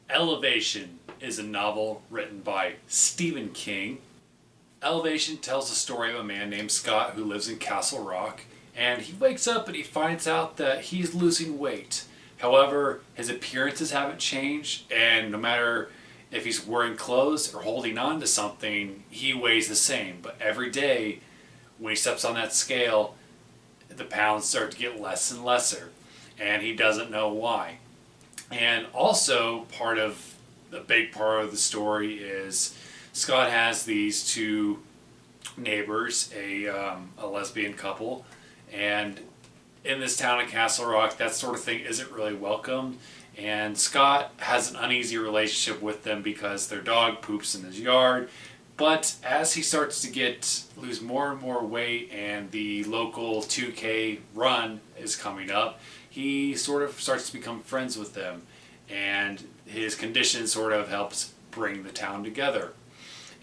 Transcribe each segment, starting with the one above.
Elevation is a novel written by Stephen King. Elevation tells the story of a man named Scott who lives in Castle Rock, and he wakes up and he finds out that he's losing weight. However, his appearances haven't changed, and no matter if he's wearing clothes or holding on to something, he weighs the same. But every day, when he steps on that scale, the pounds start to get less and lesser, and he doesn't know why. And also, the big part of the story is Scott has these two neighbors, a lesbian couple, and in this town of Castle Rock, that sort of thing isn't really welcomed. And Scott has an uneasy relationship with them because their dog poops in his yard. But as he starts to lose more and more weight, and the local 2K run is coming up, he sort of starts to become friends with them, and his condition sort of helps bring the town together.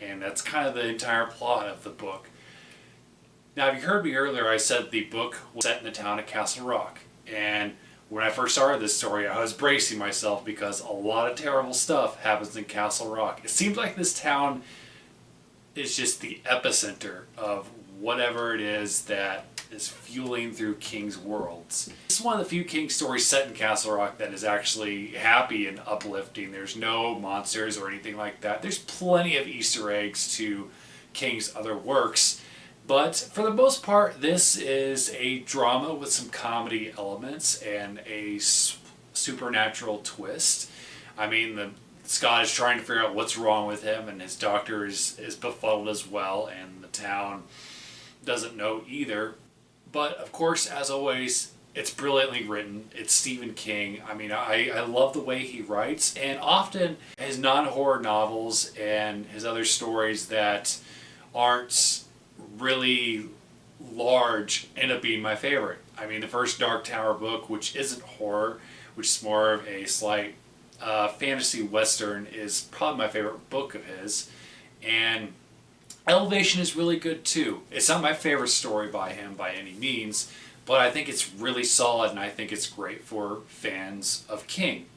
And that's kind of the entire plot of the book. Now, if you heard me earlier, I said the book was set in the town of Castle Rock. And when I first started this story, I was bracing myself because a lot of terrible stuff happens in Castle Rock. It seems like this town is just the epicenter of whatever it is that is fueling through King's worlds. This is one of the few King stories set in Castle Rock that is actually happy and uplifting. There's no monsters or anything like that. There's plenty of Easter eggs to King's other works, but for the most part, this is a drama with some comedy elements and a supernatural twist. I mean, Scott is trying to figure out what's wrong with him, and his doctor is befuddled as well, and the town doesn't know either. But of course, as always, it's brilliantly written. It's Stephen King. I mean, I love the way he writes, and often his non-horror novels and his other stories that aren't really large end up being my favorite. I mean, the first Dark Tower book, which isn't horror, which is more of a slight fantasy western, is probably my favorite book of his. And Elevation is really good too. It's not my favorite story by him by any means, but I think it's really solid, and I think it's great for fans of King.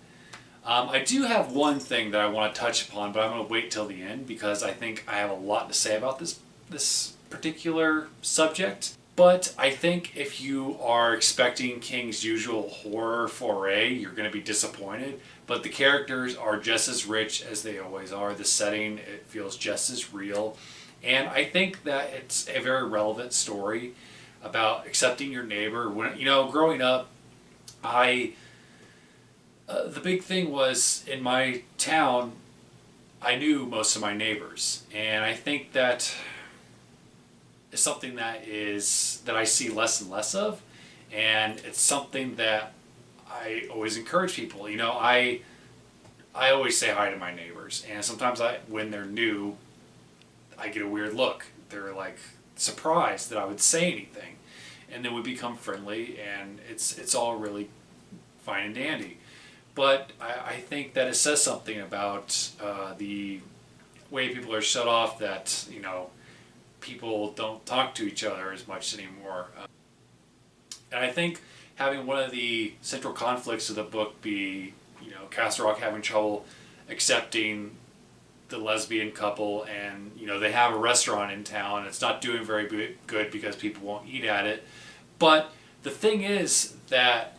I do have one thing that I want to touch upon, but I'm going to wait till the end because I think I have a lot to say about this particular subject. But I think if you are expecting King's usual horror foray, you're going to be disappointed. But the characters are just as rich as they always are. The setting, it feels just as real. And I think that it's a very relevant story about accepting your neighbor. When, growing up, the big thing was in my town, I knew most of my neighbors. And I think that is something that I see less and less of, and it's something that I always encourage people. I always say hi to my neighbors, and sometimes when they're new, I get a weird look. They're like surprised that I would say anything, and then we become friendly, and it's all really fine and dandy. But I think that it says something about the way people are shut off, that people don't talk to each other as much anymore. And I think having one of the central conflicts of the book be, Castle Rock having trouble accepting the lesbian couple, and, they have a restaurant in town, and it's not doing very good because people won't eat at it. But the thing is that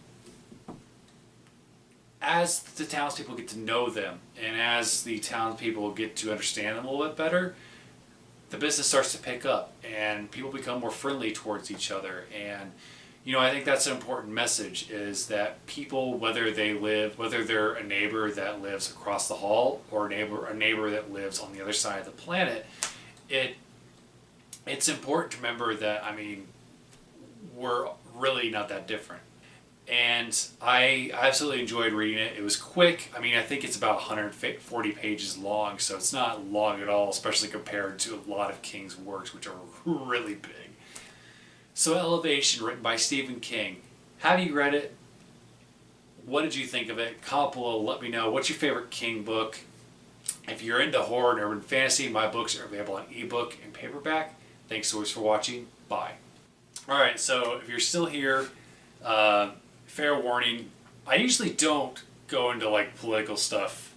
as the townspeople get to know them, and as the townspeople get to understand them a little bit better, the business starts to pick up, and people become more friendly towards each other. And I think that's an important message, is that people, whether they're a neighbor that lives across the hall or a neighbor that lives on the other side of the planet, it's important to remember that, we're really not that different. And I absolutely enjoyed reading it. It was quick. I think it's about 140 pages long, so it's not long at all, especially compared to a lot of King's works, which are really big. So Elevation, written by Stephen King. Have you read it? What did you think of it? Comment below, let me know. What's your favorite King book? If you're into horror and urban fantasy, my books are available on ebook and paperback. Thanks so much for watching. Bye. Alright, so if you're still here, fair warning, I usually don't go into political stuff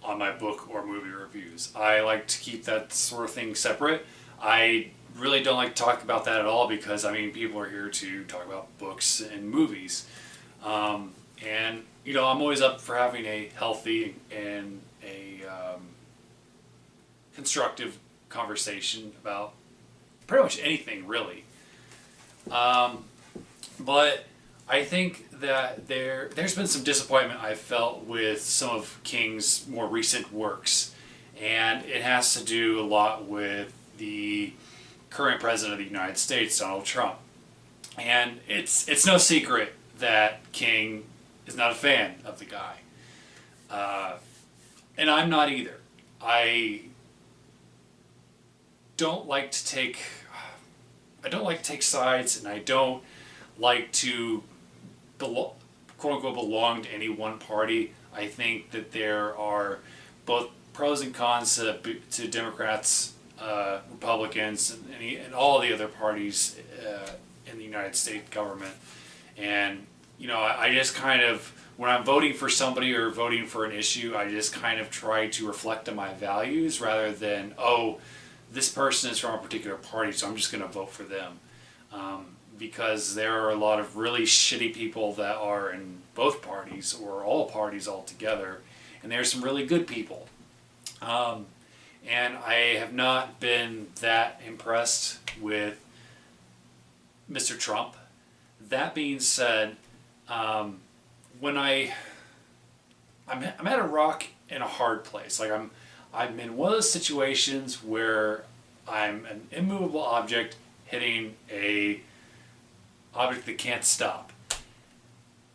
on my book or movie reviews. I like to keep that sort of thing separate. I really don't like to talk about that at all because, I mean, people are here to talk about books and movies. And, you know, I'm always up for having a healthy and a constructive conversation about pretty much anything, really. But I think that there's been some disappointment I've felt with some of King's more recent works, and it has to do a lot with the current president of the United States, Donald Trump. And it's no secret that King is not a fan of the guy, and I'm not either. I don't like to take sides, and I don't like to quote unquote belong to any one party. I think that there are both pros and cons to Democrats, Republicans, and all the other parties in the United States government. And you know, I just kind of, when I'm voting for somebody or voting for an issue, I just kind of try to reflect on my values rather than, oh, this person is from a particular party, so I'm just going to vote for them. Because there are a lot of really shitty people that are in both parties or all parties altogether, and there's some really good people. And I have not been that impressed with Mr. Trump. That being said, when I'm at a rock in a hard place. Like I'm in one of those situations where I'm an immovable object hitting a object that can't stop.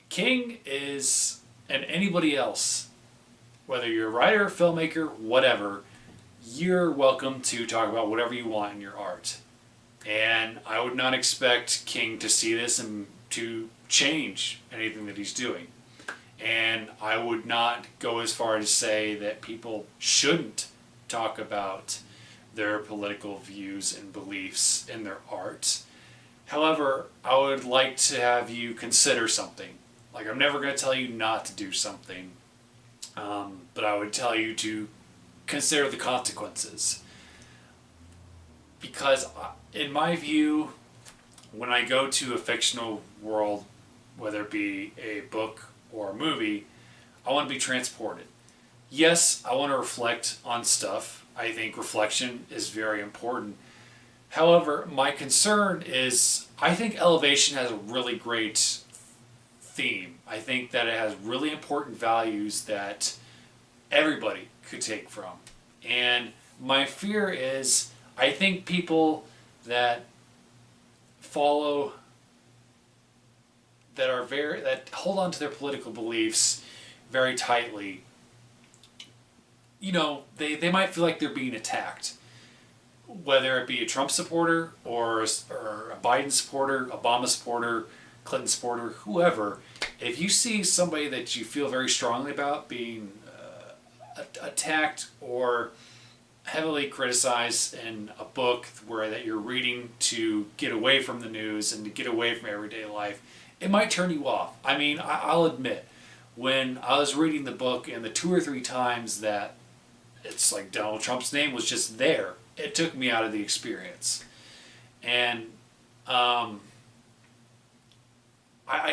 King is, and anybody else, whether you're a writer, filmmaker, whatever, you're welcome to talk about whatever you want in your art. And I would not expect King to see this and to change anything that he's doing. And I would not go as far as to say that people shouldn't talk about their political views and beliefs in their art. However, I would like to have you consider something. Like, I'm never going to tell you not to do something, but I would tell you to consider the consequences. Because in my view, when I go to a fictional world, whether it be a book or a movie, I want to be transported. Yes, I want to reflect on stuff. I think reflection is very important. However, my concern is I think Elevation has a really great theme. I think that it has really important values that everybody could take from. And my fear is I think people that follow, that hold on to their political beliefs very tightly, you know, they might feel like they're being attacked. Whether it be a Trump supporter or a Biden supporter, Obama supporter, Clinton supporter, whoever, if you see somebody that you feel very strongly about being attacked or heavily criticized in a book that you're reading to get away from the news and to get away from everyday life, it might turn you off. I mean, I'll admit, when I was reading the book and the 2 or 3 times that it's like Donald Trump's name was just there, it took me out of the experience. And I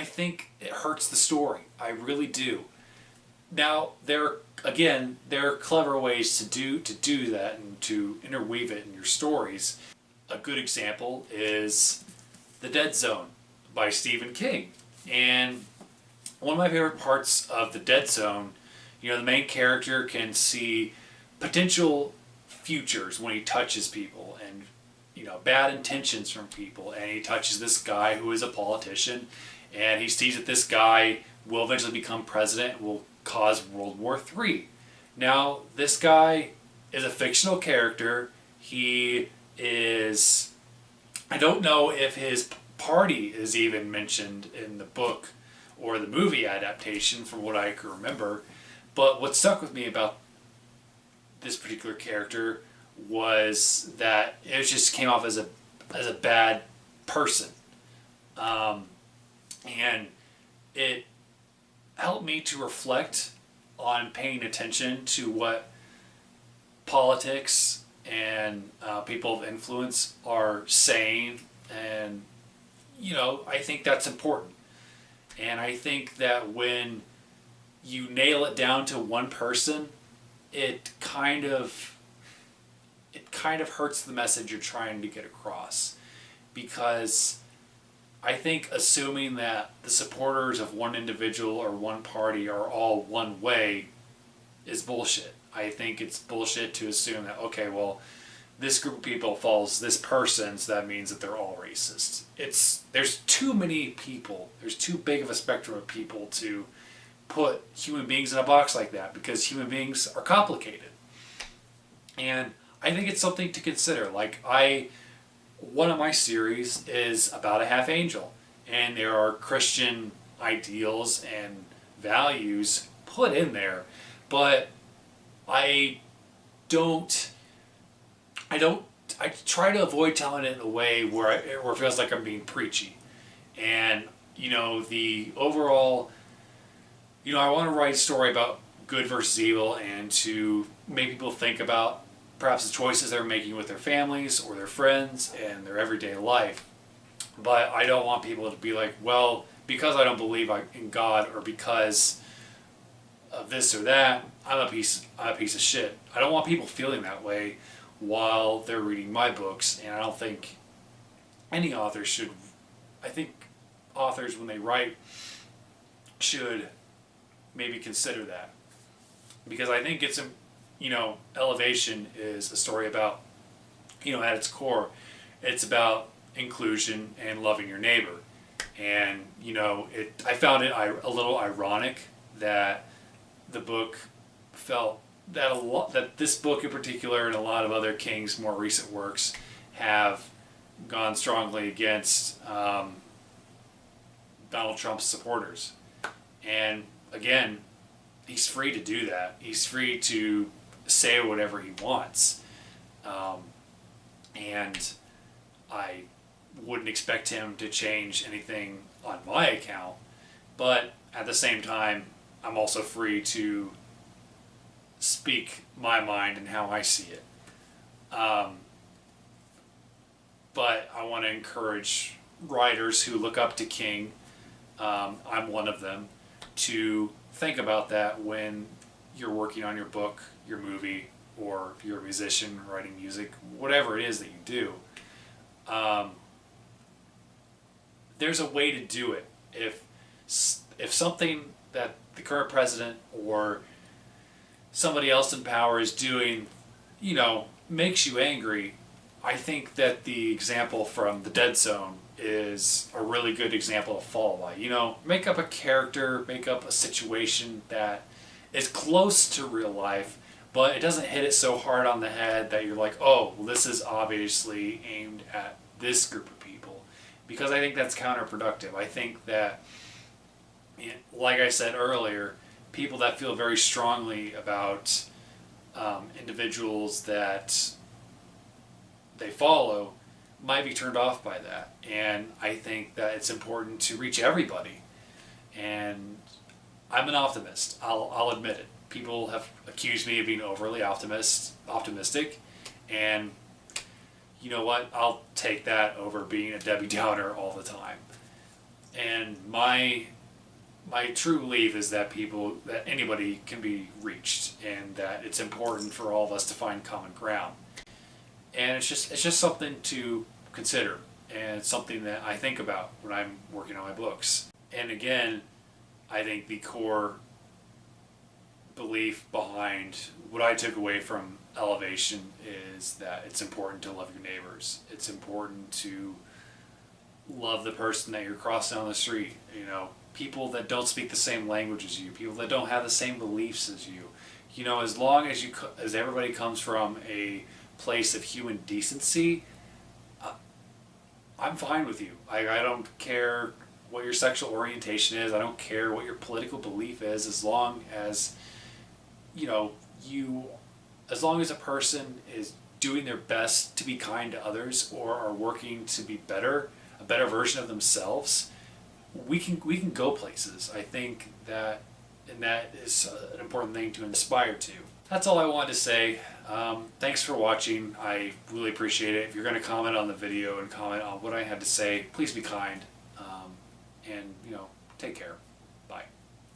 think it hurts the story. I really do. Now, there are clever ways to do that and to interweave it in your stories. A good example is The Dead Zone by Stephen King. And one of my favorite parts of The Dead Zone, you know, the main character can see potential futures when he touches people and, you know, bad intentions from people. And he touches this guy who is a politician, and he sees that this guy will eventually become president and will cause World War III. Now, this guy is a fictional character. He is, I don't know if his party is even mentioned in the book or the movie adaptation from what I can remember, but what stuck with me about this particular character was that it just came off as a bad person. And it helped me to reflect on paying attention to what politics and people of influence are saying, and I think that's important. And I think that when you nail it down to one person, it kind of hurts the message you're trying to get across, because I think assuming that the supporters of one individual or one party are all one way is bullshit. I think it's bullshit to assume that, okay, well, this group of people follows this person, so that means that they're all racist. There's too many people. There's too big of a spectrum of people to put human beings in a box like that, because human beings are complicated. And I think it's something to consider. One of my series is about a half angel, and there are Christian ideals and values put in there, but I try to avoid telling it in a way where it feels like I'm being preachy. And, the overall, I want to write a story about good versus evil, and to make people think about perhaps the choices they're making with their families or their friends and their everyday life. But I don't want people to be like, well, because I don't believe in God, or because of this or that, I'm a piece of shit. I don't want people feeling that way while they're reading my books, and I don't think any author should. I think authors, when they write, should maybe consider that, because I think it's Elevation is a story about, at its core, it's about inclusion and loving your neighbor. And I found it a little ironic that the book felt that this book in particular, and a lot of other King's more recent works, have gone strongly against Donald Trump's supporters. And again, he's free to do that. He's free to say whatever he wants. And I wouldn't expect him to change anything on my account. But at the same time, I'm also free to speak my mind and how I see it. But I want to encourage writers who look up to King, I'm one of them, to think about that when you're working on your book, your movie, or if you're a musician writing music, whatever it is that you do. There's a way to do it. If something that the current president or somebody else in power is doing, makes you angry, I think that the example from The Dead Zone is a really good example to follow by. Make up a character, make up a situation that is close to real life, but it doesn't hit it so hard on the head that you're like, oh, well, this is obviously aimed at this group of people. Because I think that's counterproductive. I think that, like I said earlier, people that feel very strongly about individuals that they follow might be turned off by that. And I think that it's important to reach everybody. And I'm an optimist. I'll admit it. People have accused me of being overly optimistic, and you know what? I'll take that over being a Debbie Downer all the time. And my true belief is that anybody can be reached, and that it's important for all of us to find common ground. And it's just something to consider, and it's something that I think about when I'm working on my books. And again, I think the core belief behind what I took away from Elevation is that it's important to love your neighbors. It's important to love the person that you're crossing on the street. People that don't speak the same language as you, people that don't have the same beliefs as you. As long as everybody comes from a place of human decency, I'm fine with you. I don't care what your sexual orientation is. I don't care what your political belief is, as long as as long as a person is doing their best to be kind to others, or are working to be a better version of themselves, we can go places. I think that and that is an important thing to aspire to. That's all I wanted to say. Thanks for watching. I really appreciate it. If you're going to comment on the video and comment on what I had to say, please be kind. And, take care.